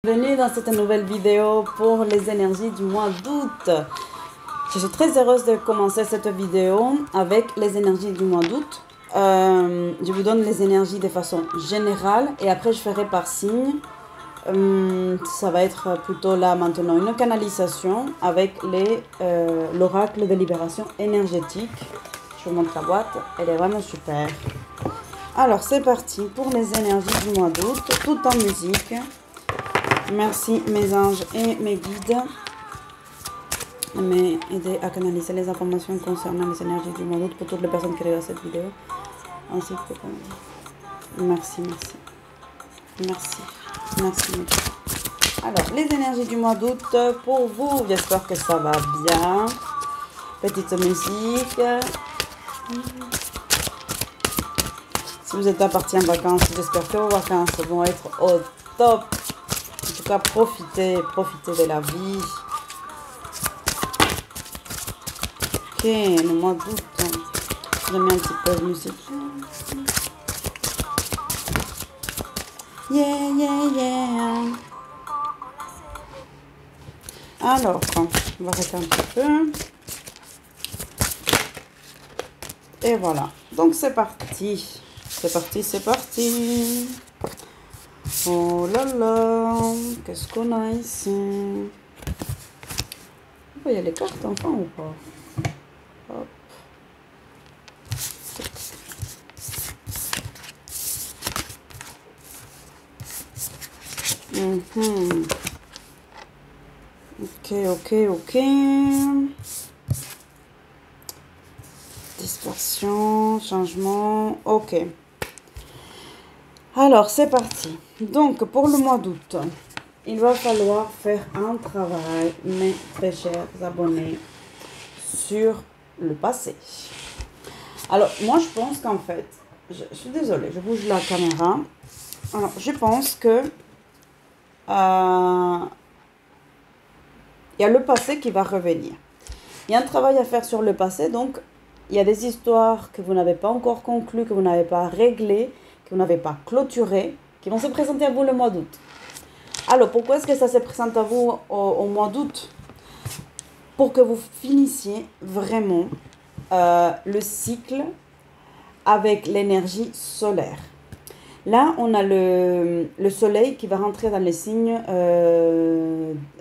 Bienvenue dans cette nouvelle vidéo pour les énergies du mois d'août. Je suis très heureuse de commencer cette vidéo avec les énergies du mois d'août. Je vous donne les énergies de façon générale et après je ferai par signe. Ça va être plutôt là maintenant une canalisation avec l'oracle de libération énergétique. Je vous montre la boîte, elle est vraiment super. Alors c'est parti pour les énergies du mois d'août, tout en musique. Merci mes anges et mes guides de m'aider à canaliser les informations concernant les énergies du mois d'août pour toutes les personnes qui regardent cette vidéo. Ainsi que merci. Alors, les énergies du mois d'août pour vous, j'espère que ça va bien. Petite musique. Si vous êtes parti en vacances, j'espère que vos vacances vont être au top. En tout cas, profitez de la vie. Ok, le mois d'août. Je mets un petit peu de musique. Yeah. Alors, on va arrêter un petit peu. Et voilà. Donc, c'est parti. C'est parti. Oh là là, qu'est-ce qu'on a ici? Il y a les cartes enfin ou pas? Hop. Ok. Dispersion, changement, ok. Alors, c'est parti. Donc, pour le mois d'août, il va falloir faire un travail, mes très chers abonnés, sur le passé. Alors, moi, je pense qu'en fait, je suis désolée, je bouge la caméra. Alors, je pense que il y a le passé qui va revenir. Il y a un travail à faire sur le passé, donc il y a des histoires que vous n'avez pas encore conclues, que vous n'avez pas réglées, que vous n'avez pas clôturées, qui vont se présenter à vous le mois d'août. Alors, pourquoi est-ce que ça se présente à vous au mois d'août? Pour que vous finissiez vraiment le cycle avec l'énergie solaire. Là, on a le soleil qui va rentrer dans les signes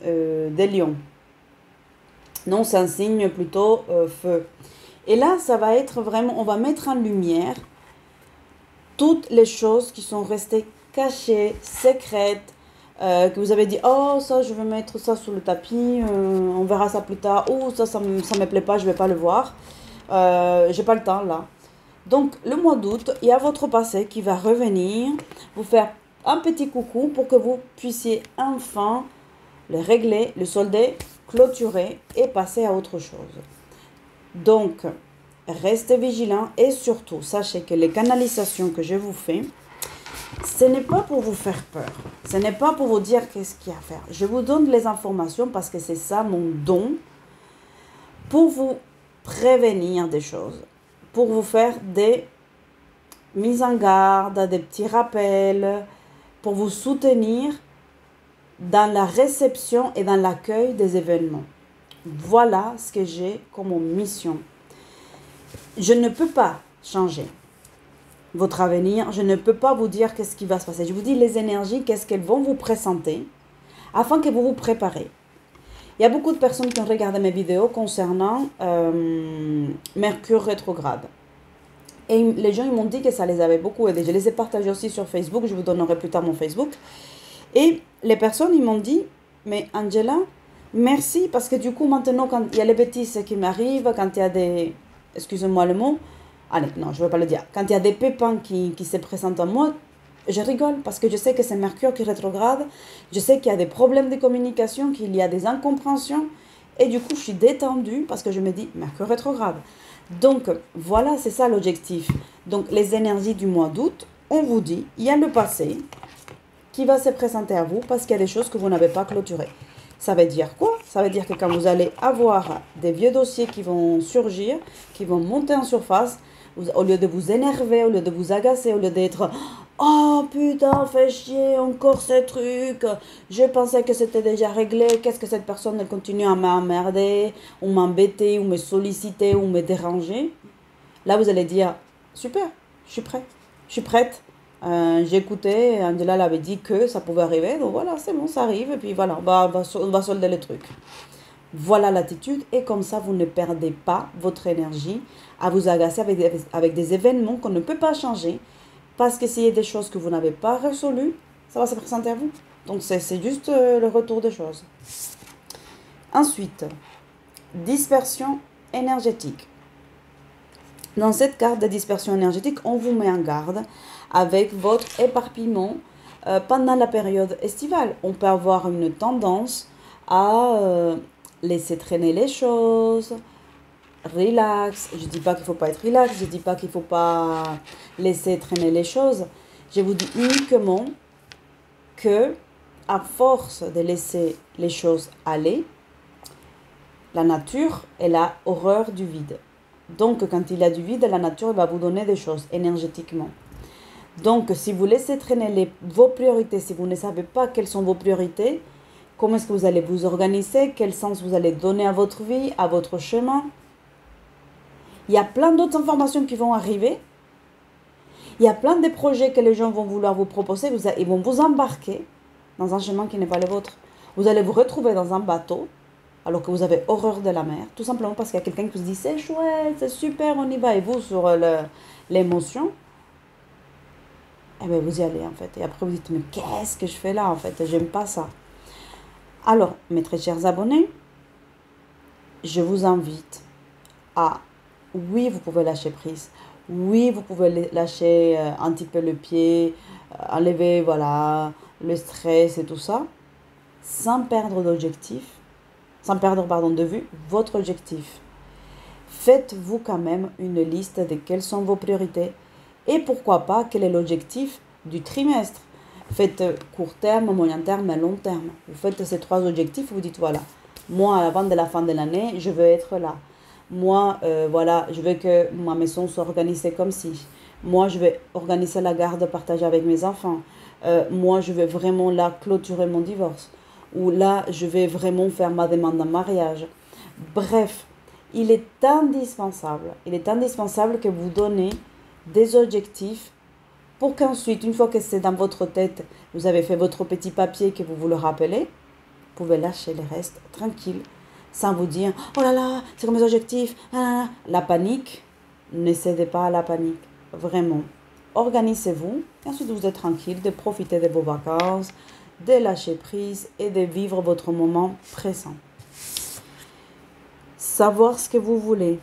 des lions. Non, c'est un signe plutôt feu. Et là, ça va être vraiment, on va mettre en lumière toutes les choses qui sont restées cachées, secrètes, que vous avez dit, oh, ça, je vais mettre ça sous le tapis, on verra ça plus tard, ou ça me plaît pas, je vais pas le voir, j'ai pas le temps là. Donc, le mois d'août, il y a votre passé qui va revenir, vous faire un petit coucou pour que vous puissiez enfin le régler, le solder, clôturer et passer à autre chose. Donc, restez vigilants et surtout, sachez que les canalisations que je vous fais, ce n'est pas pour vous faire peur. Ce n'est pas pour vous dire qu'est-ce qu'il y a à faire. Je vous donne les informations parce que c'est ça mon don, pour vous prévenir des choses, pour vous faire des mises en garde, des petits rappels, pour vous soutenir dans la réception et dans l'accueil des événements. Voilà ce que j'ai comme mission. Je ne peux pas changer votre avenir. Je ne peux pas vous dire qu'est-ce qui va se passer. Je vous dis les énergies, qu'est-ce qu'elles vont vous présenter afin que vous vous préparez. Il y a beaucoup de personnes qui ont regardé mes vidéos concernant Mercure rétrograde. Et les gens ils m'ont dit que ça les avait beaucoup aidés. Je les ai partagés aussi sur Facebook. Je vous donnerai plus tard mon Facebook. Et les personnes ils m'ont dit, mais Angela, merci parce que du coup maintenant quand il y a les bêtises qui m'arrivent, quand il y a des... Excusez-moi le mot. Allez, non, je ne vais pas le dire. Quand il y a des pépins qui se présentent à moi, je rigole parce que je sais que c'est Mercure qui rétrograde. Je sais qu'il y a des problèmes de communication, qu'il y a des incompréhensions. Et du coup, je suis détendue parce que je me dis Mercure rétrograde. Donc, voilà, c'est ça l'objectif. Donc, les énergies du mois d'août, on vous dit, il y a le passé qui va se présenter à vous parce qu'il y a des choses que vous n'avez pas clôturées. Ça veut dire quoi? Ça veut dire que quand vous allez avoir des vieux dossiers qui vont surgir, qui vont monter en surface, au lieu de vous énerver, au lieu de vous agacer, au lieu d'être Oh putain, fait chier, encore ce truc. Je pensais que c'était déjà réglé. Qu'est-ce que cette personne elle continue à m'emmerder, ou m'embêter, ou me solliciter, ou me déranger? Là, vous allez dire, super, je suis prête. Je suis prête. J'ai écouté, Angela l'avait dit que ça pouvait arriver. Donc voilà, c'est bon, ça arrive. Et puis voilà, on va solder les trucs. Voilà l'attitude. Et comme ça, vous ne perdez pas votre énergie à vous agacer avec des événements qu'on ne peut pas changer. Parce que s'il y a des choses que vous n'avez pas résolues, ça va se présenter à vous. Donc c'est juste le retour des choses. Ensuite, dispersion énergétique. Dans cette carte de dispersion énergétique, on vous met en garde avec votre éparpillement pendant la période estivale. On peut avoir une tendance à laisser traîner les choses, relax. Je ne dis pas qu'il ne faut pas être relax, je ne dis pas qu'il ne faut pas laisser traîner les choses. Je vous dis uniquement que, à force de laisser les choses aller, la nature, elle a horreur du vide. Donc, quand il y a du vide, la nature va vous donner des choses énergétiquement. Donc, si vous laissez traîner vos priorités, si vous ne savez pas quelles sont vos priorités, comment est-ce que vous allez vous organiser, quel sens vous allez donner à votre vie, à votre chemin. Il y a plein d'autres informations qui vont arriver. Il y a plein de projets que les gens vont vouloir vous proposer. Ils vont vous embarquer dans un chemin qui n'est pas le vôtre. Vous allez vous retrouver dans un bateau alors que vous avez horreur de la mer, tout simplement parce qu'il y a quelqu'un qui vous dit c'est chouette, c'est super, on y va, et vous sur l'émotion, eh bien vous y allez en fait. Et après vous dites mais qu'est-ce que je fais là en fait, j'aime pas ça. Alors mes très chers abonnés, je vous invite à, oui vous pouvez lâcher prise, oui vous pouvez lâcher un petit peu le pied, enlever voilà le stress et tout ça, sans perdre d'objectif. Sans perdre de vue votre objectif. Faites-vous quand même une liste de quelles sont vos priorités et pourquoi pas quel est l'objectif du trimestre. Faites court terme, moyen terme et long terme. Vous faites ces 3 objectifs, vous dites voilà, moi avant de la fin de l'année, je veux être là. Moi, voilà, je veux que ma maison soit organisée comme ci. Moi, je vais organiser la garde partagée avec mes enfants. Moi, je vais vraiment là clôturer mon divorce. Ou là, je vais vraiment faire ma demande en mariage. Bref, il est indispensable que vous donnez des objectifs pour qu'ensuite, une fois que c'est dans votre tête, vous avez fait votre petit papier que vous le rappelez, vous pouvez lâcher le reste tranquille, sans vous dire « Oh là là, c'est comme mes objectifs, ah. » La panique, ne cédez pas à la panique, vraiment. Organisez-vous, et ensuite vous êtes tranquille de profiter de vos vacances, de lâcher prise et de vivre votre moment présent. Savoir ce que vous voulez.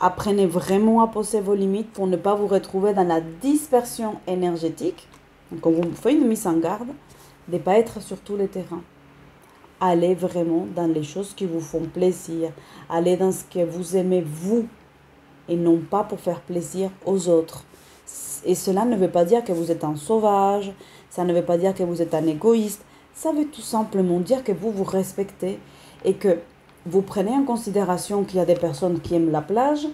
Apprenez vraiment à poser vos limites pour ne pas vous retrouver dans la dispersion énergétique. Donc on vous fait une mise en garde de ne pas être sur tous les terrains. Allez vraiment dans les choses qui vous font plaisir. Allez dans ce que vous aimez vous et non pas pour faire plaisir aux autres. Et cela ne veut pas dire que vous êtes un sauvage, ça ne veut pas dire que vous êtes un égoïste, ça veut tout simplement dire que vous vous respectez et que vous prenez en considération qu'il y a des personnes qui aiment la plage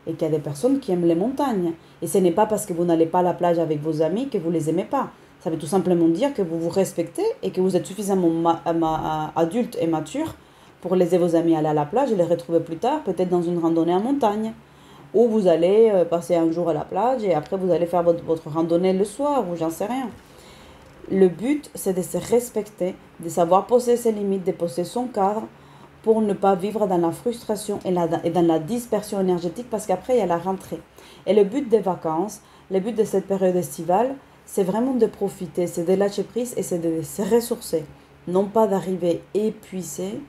et qu'il y a des personnes qui aiment les montagnes. Et ce n'est pas parce que vous n'allez pas à la plage avec vos amis que vous ne les aimez pas. Ça veut tout simplement dire que vous vous respectez et que vous êtes suffisamment adulte et mature pour laisser vos amis aller à la plage et les retrouver plus tard, peut-être dans une randonnée en montagne. Ou vous allez passer un jour à la plage et après vous allez faire votre randonnée le soir ou j'en sais rien. Le but, c'est de se respecter, de savoir poser ses limites, de poser son cadre pour ne pas vivre dans la frustration et dans la dispersion énergétique parce qu'après, il y a la rentrée. Et le but des vacances, le but de cette période estivale, c'est vraiment de profiter, c'est de lâcher prise et c'est de se ressourcer. Non pas d'arriver épuisé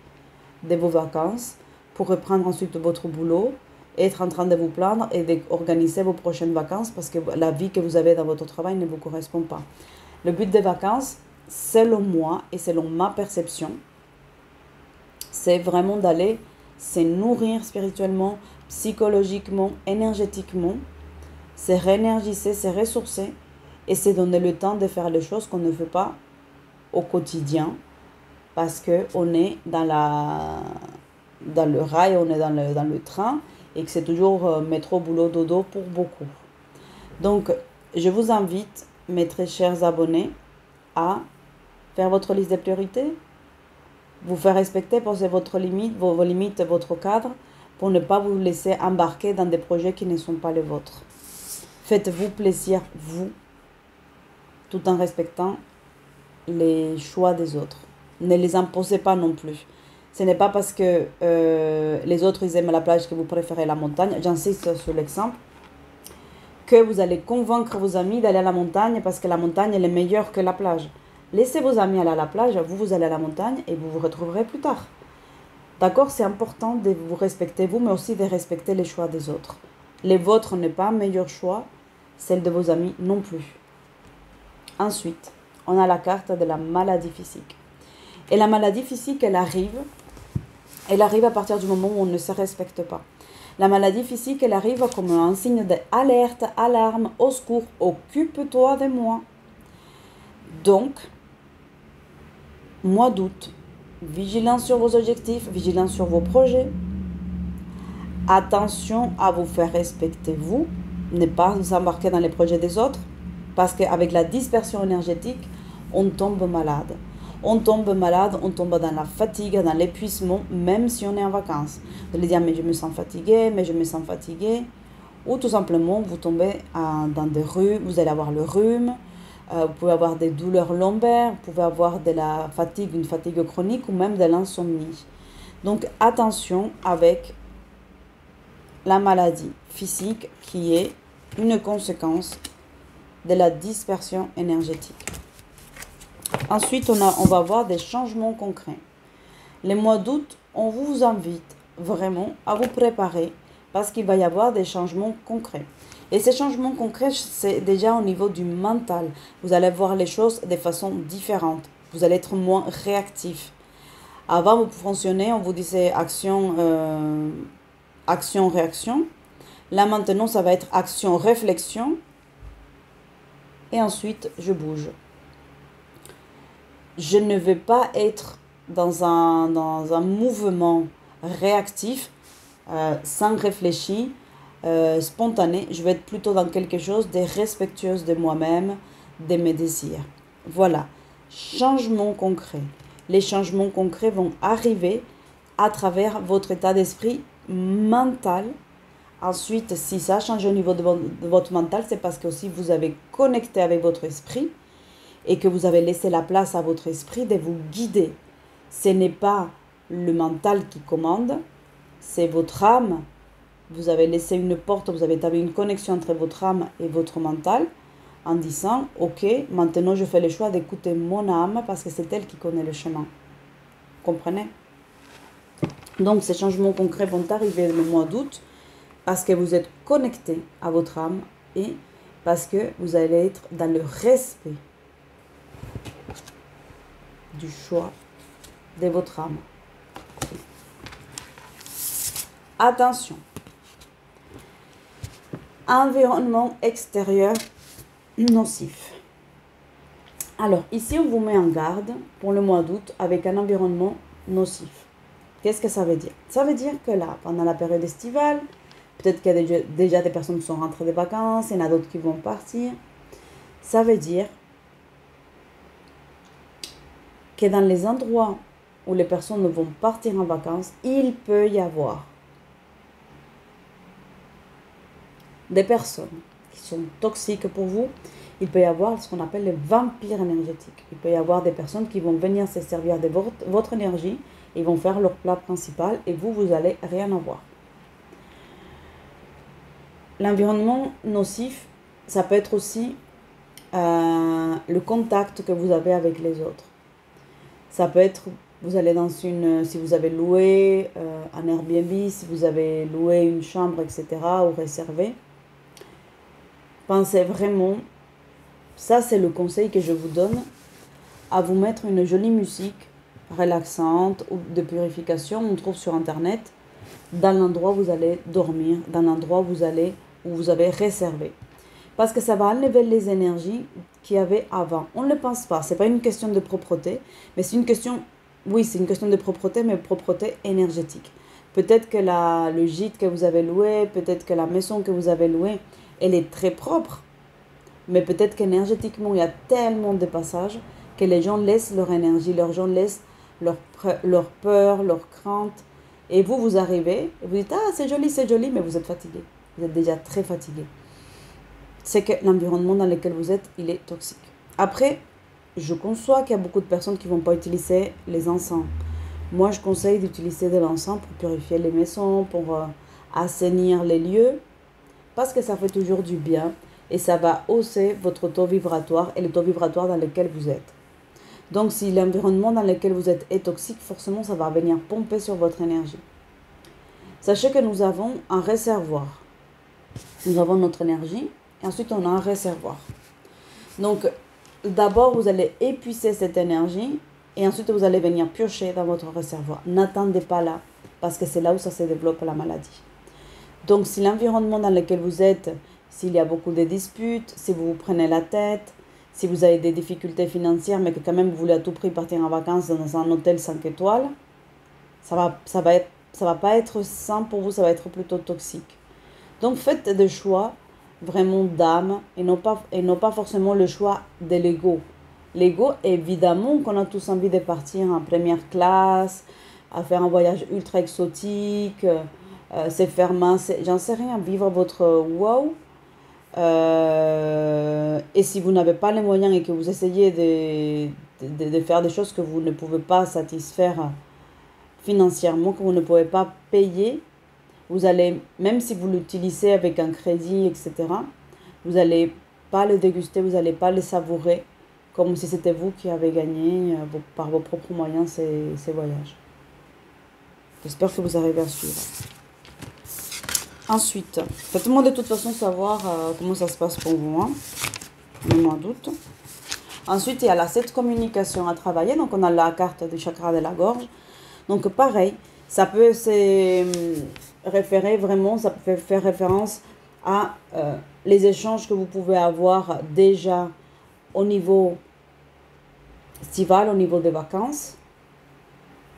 de vos vacances pour reprendre ensuite votre boulot, être en train de vous plaindre et d'organiser vos prochaines vacances parce que la vie que vous avez dans votre travail ne vous correspond pas. Le but des vacances, selon moi et selon ma perception, c'est vraiment d'aller se nourrir spirituellement, psychologiquement, énergétiquement, se réénergiser, se ressourcer et se donner le temps de faire les choses qu'on ne fait pas au quotidien parce qu'on est dans le rail, on est dans le train et que c'est toujours métro, boulot, dodo pour beaucoup. Donc, je vous invite mes très chers abonnés, à faire votre liste de priorités, vous faire respecter, poser votre limite, vos limites, votre cadre, pour ne pas vous laisser embarquer dans des projets qui ne sont pas les vôtres. Faites-vous plaisir, vous, tout en respectant les choix des autres. Ne les imposez pas non plus. Ce n'est pas parce que les autres ils aiment la plage que vous préférez la montagne. J'insiste sur l'exemple. Que vous allez convaincre vos amis d'aller à la montagne parce que la montagne elle est meilleure que la plage. Laissez vos amis aller à la plage, vous allez à la montagne et vous vous retrouverez plus tard. D'accord? C'est important de vous respecter vous, mais aussi de respecter les choix des autres. Les vôtres n'est pas un meilleur choix, celle de vos amis non plus. Ensuite, on a la carte de la maladie physique. Et la maladie physique, elle arrive à partir du moment où on ne se respecte pas. La maladie physique, elle arrive comme un signe d'alerte, alarme, au secours, occupe-toi de moi. Donc, mois d'août, vigilance sur vos objectifs, vigilance sur vos projets. Attention à vous faire respecter vous, ne pas vous embarquer dans les projets des autres, parce qu'avec la dispersion énergétique, on tombe malade. On tombe malade, on tombe dans la fatigue, dans l'épuisement, même si on est en vacances. Vous allez dire, mais je me sens fatigué, mais je me sens fatigué. Ou tout simplement, vous tombez dans des rhumes, vous allez avoir le rhume, vous pouvez avoir des douleurs lombaires, vous pouvez avoir de la fatigue, une fatigue chronique ou même de l'insomnie. Donc attention avec la maladie physique qui est une conséquence de la dispersion énergétique. Ensuite, on va voir des changements concrets. Les mois d'août, on vous invite vraiment à vous préparer parce qu'il va y avoir des changements concrets. Et ces changements concrets, c'est déjà au niveau du mental. Vous allez voir les choses de façon différente. Vous allez être moins réactif. Avant, vous fonctionnez, on vous disait action, réaction. Là, maintenant, ça va être action, réflexion. Et ensuite, je bouge. Je ne vais pas être dans un mouvement réactif, sans réfléchir, spontané. Je vais être plutôt dans quelque chose de respectueuse de moi-même, de mes désirs. Voilà, changement concret. Les changements concrets vont arriver à travers votre état d'esprit mental. Ensuite, si ça change au niveau de votre mental, c'est parce que aussi vous avez connecté avec votre esprit et que vous avez laissé la place à votre esprit de vous guider. Ce n'est pas le mental qui commande, c'est votre âme. Vous avez laissé une porte, vous avez établi une connexion entre votre âme et votre mental en disant « Ok, maintenant je fais le choix d'écouter mon âme parce que c'est elle qui connaît le chemin. » Comprenez? Donc ces changements concrets vont arriver le mois d'août parce que vous êtes connecté à votre âme et parce que vous allez être dans le respect du choix de votre âme. Attention. Environnement extérieur nocif. Alors, ici, on vous met en garde pour le mois d'août avec un environnement nocif. Qu'est-ce que ça veut dire? Ça veut dire que là, pendant la période estivale, peut-être qu'il y a déjà des personnes qui sont rentrées des vacances, il y en a d'autres qui vont partir. Ça veut dire que dans les endroits où les personnes vont partir en vacances, il peut y avoir des personnes qui sont toxiques pour vous. Il peut y avoir ce qu'on appelle les vampires énergétiques. Il peut y avoir des personnes qui vont venir se servir de votre énergie, ils vont faire leur plat principal et vous allez rien avoir. L'environnement nocif, ça peut être aussi le contact que vous avez avec les autres. Ça peut être, vous allez dans si vous avez loué un Airbnb, si vous avez loué une chambre, etc., ou réservé. Pensez vraiment, ça c'est le conseil que je vous donne, à vous mettre une jolie musique relaxante ou de purification, on trouve sur internet, dans l'endroit où vous allez dormir, dans l'endroit où vous avez réservé. Parce que ça va enlever les énergies qu'il y avait avant. On ne le pense pas, ce n'est pas une question de propreté, mais c'est une question, oui c'est une question de propreté, mais propreté énergétique. Peut-être que le gîte que vous avez loué, peut-être que la maison que vous avez louée, elle est très propre. Mais peut-être qu'énergétiquement, il y a tellement de passages que les gens laissent leur énergie, les gens laissent leur peur, leur crainte. Et vous arrivez, et vous dites, ah, c'est joli, mais vous êtes fatigué. Vous êtes déjà très fatigué. C'est que l'environnement dans lequel vous êtes, il est toxique. Après, je conçois qu'il y a beaucoup de personnes qui ne vont pas utiliser les encens. Moi, je conseille d'utiliser de l'encens pour purifier les maisons, pour assainir les lieux, parce que ça fait toujours du bien et ça va hausser votre taux vibratoire et le taux vibratoire dans lequel vous êtes. Donc, si l'environnement dans lequel vous êtes est toxique, forcément, ça va venir pomper sur votre énergie. Sachez que nous avons un réservoir. Nous avons notre énergie et ensuite, on a un réservoir. Donc, d'abord, vous allez épuiser cette énergie et ensuite, vous allez venir piocher dans votre réservoir. N'attendez pas là, parce que c'est là où ça se développe la maladie. Donc, si l'environnement dans lequel vous êtes, s'il y a beaucoup de disputes, si vous vous prenez la tête, si vous avez des difficultés financières, mais que quand même vous voulez à tout prix partir en vacances dans un hôtel 5 étoiles, ça va pas être sain pour vous, ça va être plutôt toxique. Donc, faites des choix vraiment d'âme et non pas forcément le choix de l'ego. L'ego, évidemment qu'on a tous envie de partir en première classe, à faire un voyage ultra exotique, se faire mincer, j'en sais rien, vivre votre wow. Et si vous n'avez pas les moyens et que vous essayez de faire des choses que vous ne pouvez pas satisfaire financièrement, que vous ne pouvez pas payer, vous allez, même si vous l'utilisez avec un crédit, etc., vous n'allez pas le déguster, vous n'allez pas le savourer, comme si c'était vous qui avez gagné par vos propres moyens ces voyages. J'espère que vous arrivez à suivre. Ensuite, faites-moi de toute façon savoir comment ça se passe pour vous, hein, le mois d'août. Ensuite, il y a la 7 communication à travailler. Donc, on a la carte du chakra de la gorge. Donc, pareil, ça peut se référer vraiment, ça peut faire référence à les échanges que vous pouvez avoir déjà au niveau estival, au niveau des vacances,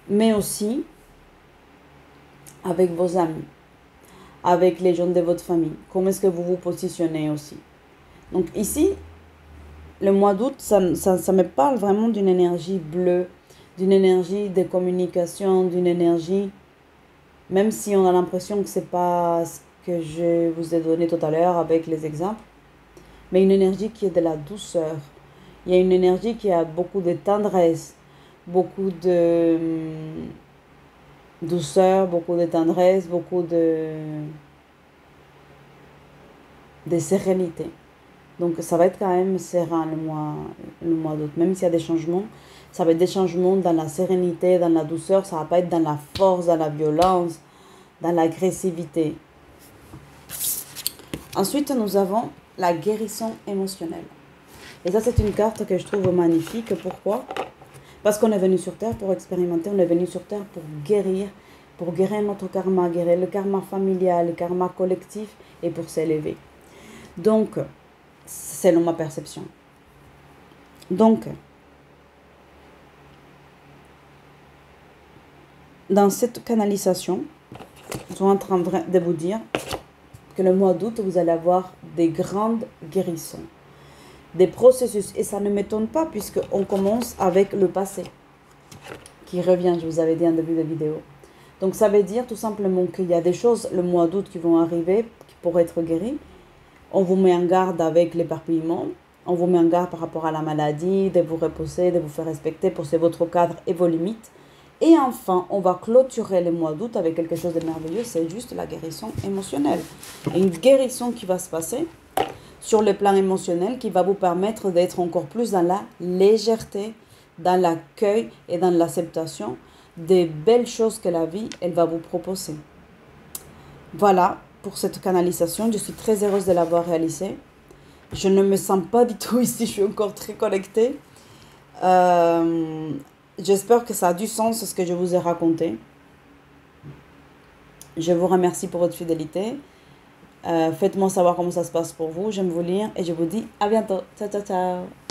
mais aussi avec vos amis, avec les gens de votre famille. Comment est-ce que vous vous positionnez aussi. Donc ici, le mois d'août, ça me parle vraiment d'une énergie bleue, d'une énergie de communication, d'une énergie, même si on a l'impression que ce n'est pas ce que je vous ai donné tout à l'heure avec les exemples, mais une énergie qui est de la douceur. Il y a une énergie qui a beaucoup de tendresse, beaucoup de douceur, beaucoup de tendresse, beaucoup de sérénité. Donc ça va être quand même serein le mois d'août. Même s'il y a des changements, ça va être des changements dans la sérénité, dans la douceur. Ça ne va pas être dans la force, dans la violence, dans l'agressivité. Ensuite, nous avons la guérison émotionnelle. Et ça, c'est une carte que je trouve magnifique. Pourquoi ? Parce qu'on est venu sur Terre pour expérimenter, on est venu sur Terre pour guérir notre karma, guérir le karma familial, le karma collectif et pour s'élever. Donc, selon ma perception. Donc, dans cette canalisation, je suis en train de vous dire que le mois d'août, vous allez avoir des grandes guérisons, des processus. Et ça ne m'étonne pas puisqu'on commence avec le passé qui revient, je vous avais dit en début de vidéo. Donc, ça veut dire tout simplement qu'il y a des choses le mois d'août qui vont arriver, qui pourraient être guéries. On vous met en garde avec l'éparpillement. On vous met en garde par rapport à la maladie, de vous reposer, de vous faire respecter, poser votre cadre et vos limites. Et enfin, on va clôturer le mois d'août avec quelque chose de merveilleux, c'est juste la guérison émotionnelle. Une guérison qui va se passer sur le plan émotionnel qui va vous permettre d'être encore plus dans la légèreté, dans l'accueil et dans l'acceptation des belles choses que la vie, elle va vous proposer. Voilà pour cette canalisation. Je suis très heureuse de l'avoir réalisée. Je ne me sens pas du tout ici, je suis encore très connectée. J'espère que ça a du sens ce que je vous ai raconté. Je vous remercie pour votre fidélité. Faites-moi savoir comment ça se passe pour vous. J'aime vous lire et je vous dis à bientôt. Ciao, ciao, ciao.